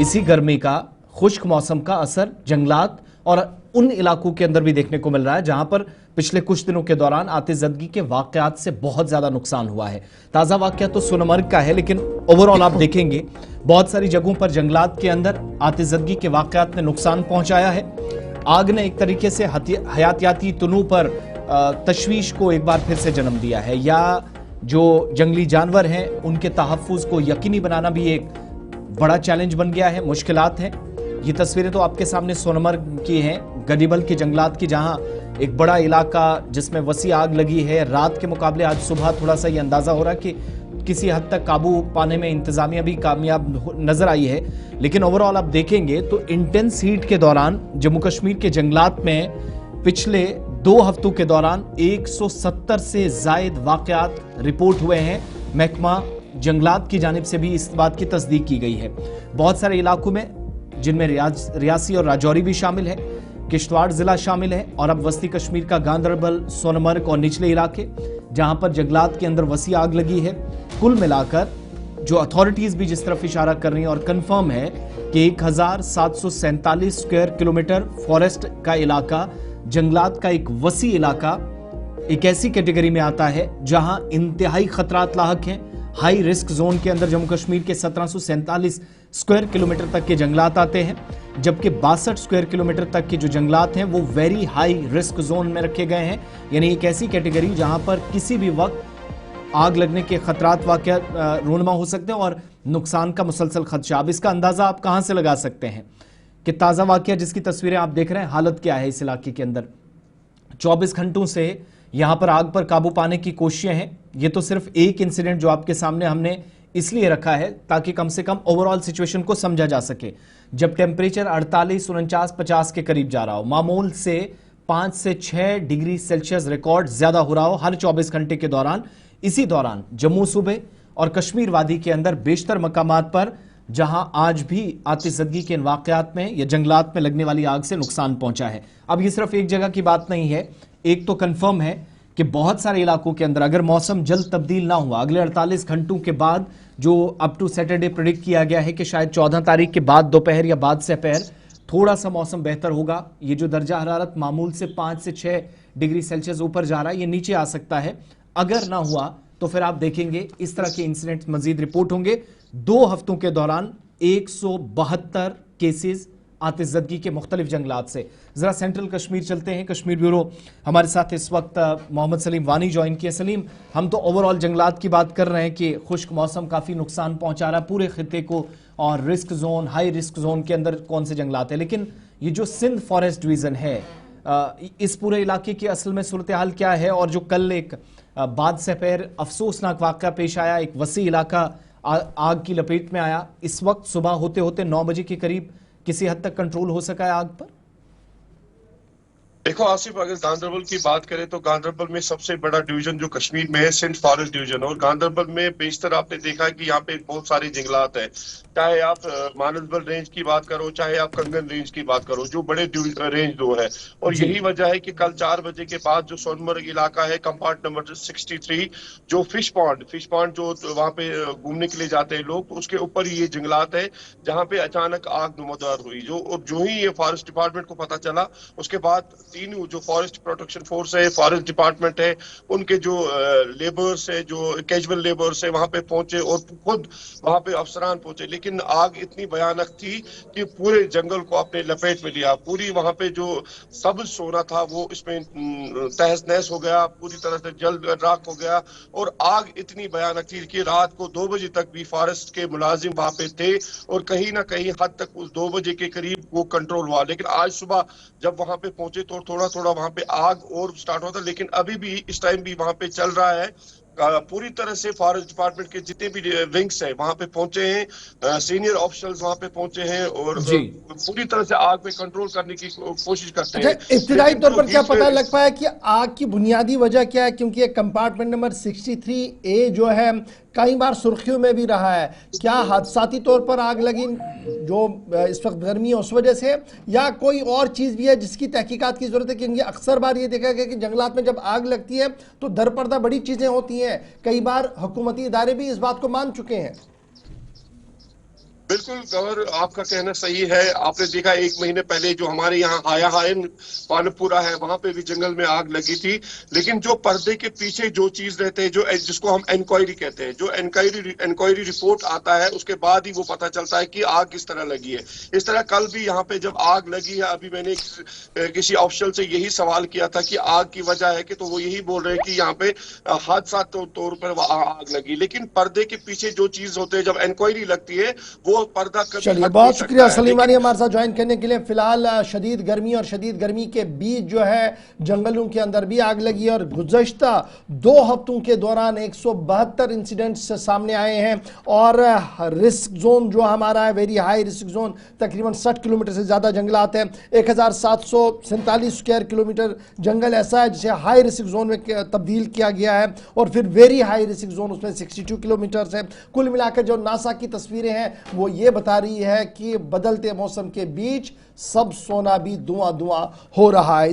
इसी गर्मी का, खुश्क मौसम का असर जंगलात और उन इलाकों के अंदर भी देखने को मिल रहा है जहां पर पिछले कुछ दिनों के दौरान आतिशबाजी के वाकयात से बहुत ज्यादा नुकसान हुआ है। ताजा वाकया तो सोनमर्ग का है, लेकिन ओवरऑल आप देखेंगे बहुत सारी जगहों पर जंगलात के अंदर आतिशबाजी के वाकयात ने नुकसान पहुंचाया है। आग ने एक तरीके से हयातियाती तनू पर तशवीश को एक बार फिर से जन्म दिया है, या जो जंगली जानवर हैं उनके तहफ्फुज को यकीनी बनाना भी एक बड़ा चैलेंज बन गया है, मुश्किलात हैं। ये तस्वीरें तो आपके सामने सोनमर्ग की हैं, गडीबल के जंगलात की, जहां एक बड़ा इलाका जिसमें वसी आग लगी है। रात के मुकाबले आज सुबह थोड़ा सा ये अंदाजा हो रहा है कि किसी हद तक काबू पाने में इंतजामिया भी कामयाब नजर आई है, लेकिन ओवरऑल आप देखेंगे तो इंटेंस हीट के दौरान जम्मू कश्मीर के जंगलात में पिछले 2 हफ्तों के दौरान 170 से जायद वाकयात रिपोर्ट हुए हैं। महकमा जंगलात की जानिब से भी इस बात की तस्दीक की गई है। बहुत सारे इलाकों में, जिनमें रियासी और राजौरी भी शामिल है, किश्तवाड़ जिला शामिल है, और अब वस्ती कश्मीर का गांदरबल, सोनमर्ग और निचले इलाके, जहां पर जंगलात के अंदर वसी आग लगी है। कुल मिलाकर जो अथॉरिटीज भी जिस तरफ इशारा कर रही हैं और कंफर्म है कि 1747 स्क्वायर किलोमीटर फॉरेस्ट का इलाका, जंगलात का एक वसी इलाका एक ऐसी कैटेगरी में आता है जहां इंतहाई खतरात लाहक हैं। हाई रिस्क जोन के अंदर जम्मू कश्मीर के 1747 स्क्वायर किलोमीटर तक के जंगलात आते हैं, जबकि 62 स्क्वायर किलोमीटर तक के जो जंगलात हैं वो वेरी हाई रिस्क जोन में रखे गए हैं। यानी एक ऐसी कैटेगरी जहां पर किसी भी वक्त आग लगने के खतरात वाकया रूनमा हो सकते हैं और नुकसान का मुसलसल खदशा। अब इसका अंदाजा आप कहां से लगा सकते हैं कि ताजा वाकया जिसकी तस्वीरें आप देख रहे हैं, हालत क्या है इस इलाके के अंदर। 24 घंटों से यहां पर आग पर काबू पाने की कोशिशें हैं। ये तो सिर्फ एक इंसिडेंट जो आपके सामने हमने इसलिए रखा है ताकि कम से कम ओवरऑल सिचुएशन को समझा जा सके। जब टेम्परेचर 48, 49, 50 के करीब जा रहा हो, मामूल से 5 से 6 डिग्री सेल्सियस रिकॉर्ड ज्यादा हो रहा हो हर 24 घंटे के दौरान, इसी दौरान जम्मू सूबे और कश्मीर वादी के अंदर बेशतर मकामात पर जहां आज भी आतिशबाजी के वाकयात में या जंगलात में लगने वाली आग से नुकसान पहुंचा है। अब ये सिर्फ एक जगह की बात नहीं है। एक तो कंफर्म है कि बहुत सारे इलाकों के अंदर अगर मौसम जल्द तब्दील ना हुआ, अगले 48 घंटों के बाद, जो अप टू सैटरडे प्रेडिक्ट किया गया है कि शायद 14 तारीख के बाद दोपहर या बाद से दोपहर थोड़ा सा मौसम बेहतर होगा। ये जो दर्जा हरारत मामूल से 5 से 6 डिग्री सेल्सियस ऊपर जा रहा है, ये नीचे आ सकता है। अगर ना हुआ तो फिर आप देखेंगे इस तरह के इंसिडेंट मजीद रिपोर्ट होंगे। 2 हफ्तों के दौरान 172 केसेस आतिशबाजी के मुख्तलिफ जंगलात से। जरा सेंट्रल कश्मीर चलते हैं। कश्मीर ब्यूरो हमारे साथ इस वक्त मोहम्मद सलीम वानी ज्वाइन किए। सलीम, हम तो ओवरऑल जंगलात की बात कर रहे हैं कि खुश्क मौसम काफ़ी नुकसान पहुंचा रहा है पूरे खिते को, और risk zone, high risk zone के अंदर कौन से जंगलात है, लेकिन ये जो सिंध फॉरेस्ट डिवीज़न है, इस पूरे इलाके की असल में सूरत हाल क्या है? और जो कल एक बाद से पैर अफसोसनाक वाक़या पेश आया, एक वसी इलाका आग की लपेट में आया, इस वक्त सुबह होते होते 9 बजे के करीब किसी हद तक कंट्रोल हो सका है आग पर? देखो आसिफ, अगर गांदरबल की बात करें तो गांदरबल में सबसे बड़ा डिवीजन जो कश्मीर में है सिंध फॉरेस्ट डिवीजन, और गांदरबल में बेशतर आपने देखा कि यहाँ पे बहुत सारे जंगलात हैं। चाहे आप मानसबल रेंज की बात करो, चाहे आप कंगन रेंज की बात करो, जो बड़े रेंज दो है। और यही वजह है कि कल 4 बजे के बाद जो सोनमर्ग इलाका है, कंपार्ट नंबर 63, जो फिश पॉन्ड जो वहाँ पे घूमने के लिए जाते हैं लोग, तो उसके ऊपर ये जंगलात है जहाँ पे अचानक आग नुमादार हुई। जो ही ये फॉरेस्ट डिपार्टमेंट को पता चला, उसके बाद तीनों जो फॉरेस्ट प्रोटेक्शन फोर्स है, फॉरेस्ट डिपार्टमेंट है, उनके जो लेबर्स है, जो कैजुअल लेबर्स है, वहां पे पहुंचे और खुद वहां पे अफसरान पहुंचे। लेकिन आग इतनी भयानक थी कि पूरे जंगल को अपने लपेट में लिया। पूरी वहां पे जो सब्ज सोना था वो इसमें तहस नहस हो गया, पूरी तरह से जल राख हो गया। और आग इतनी भयानक थी कि रात को 2 बजे तक भी फॉरेस्ट के मुलाजिम वहां पे थे, और कहीं ना कहीं हद तक उस 2 बजे के करीब वो कंट्रोल हुआ। लेकिन आज सुबह जब वहां पे पहुंचे तो थोड़ा थोड़ा वहां पे आग और स्टार्ट होता, लेकिन अभी भी इस टाइम भी वहां पे चल रहा है। पूरी तरह से फॉरेस्ट डिपार्टमेंट के जितने भी विंग्स है वहां पे पहुंचे हैं, सीनियर ऑफिसर्स वहां पे पहुंचे हैं, और पूरी तरह से आग पे कंट्रोल करने की कोशिश करते हैं। इब्तिदाई तौर पर क्या पता लग पाया कि आग की बुनियादी वजह क्या है? क्योंकि कंपार्टमेंट नंबर 63A जो है कई बार सुर्खियों में भी रहा है। क्या हादसाती तौर पर आग लगी जो इस वक्त गर्मी है उस वजह से, या कोई और चीज़ भी है जिसकी तहकीकात की ज़रूरत है? क्योंकि अक्सर बार ये देखा गया कि जंगलात में जब आग लगती है तो दरपर्दा बड़ी चीज़ें होती हैं। कई बार हुकूमती इदारे भी इस बात को मान चुके हैं। बिल्कुल गवर, आपका कहना सही है। आपने देखा 1 महीने पहले जो हमारे यहाँ हायन पानपुरा है वहां पे भी जंगल में आग लगी थी। लेकिन जो पर्दे के पीछे जो चीज रहते हैं, जो जिसको हम इंक्वायरी कहते हैं, जो इंक्वायरी रिपोर्ट आता है उसके बाद ही वो पता चलता है कि आग किस तरह लगी है। इस तरह कल भी यहाँ पे जब आग लगी है, अभी मैंने किसी ऑफिशियल से यही सवाल किया था कि आग की वजह है कि, तो वो यही बोल रहे हैं कि यहाँ पे हादसा तौर पर आग लगी। लेकिन पर्दे के पीछे जो चीज होते हैं, जब इंक्वायरी लगती है वो पर्दा कभी चलिए, हट बहुत नहीं शुक्रिया सकता है। सलीम अली हमारे साथ ज्वाइन करने के लिए। फिलहाल शदीद गर्मी और शदीद गर्मी के बीच जो है जंगलों के अंदर भी आग लगी और गुज़श्ता 2 हफ्तों के दौरान 172 इंसिडेंट्स सामने आए हैं और रिस्क जोन जो हमारा है, वेरी हाई रिस्क जोन, तकरीबन 60 किलोमीटर से ज़्यादा जंगलात हैं। 1747 स्क्वायर किलोमीटर जंगल ऐसा है जिसे हाई रिस्क जोन में तब्दील किया गया है और फिर वेरी हाई रिस्क जोन उसमें 62 किलोमीटर है। कुल मिलाकर जो नासा की तस्वीरें हैं वो ये बता रही है कि बदलते मौसम के बीच सब सोना भी धुआं धुआं हो रहा है।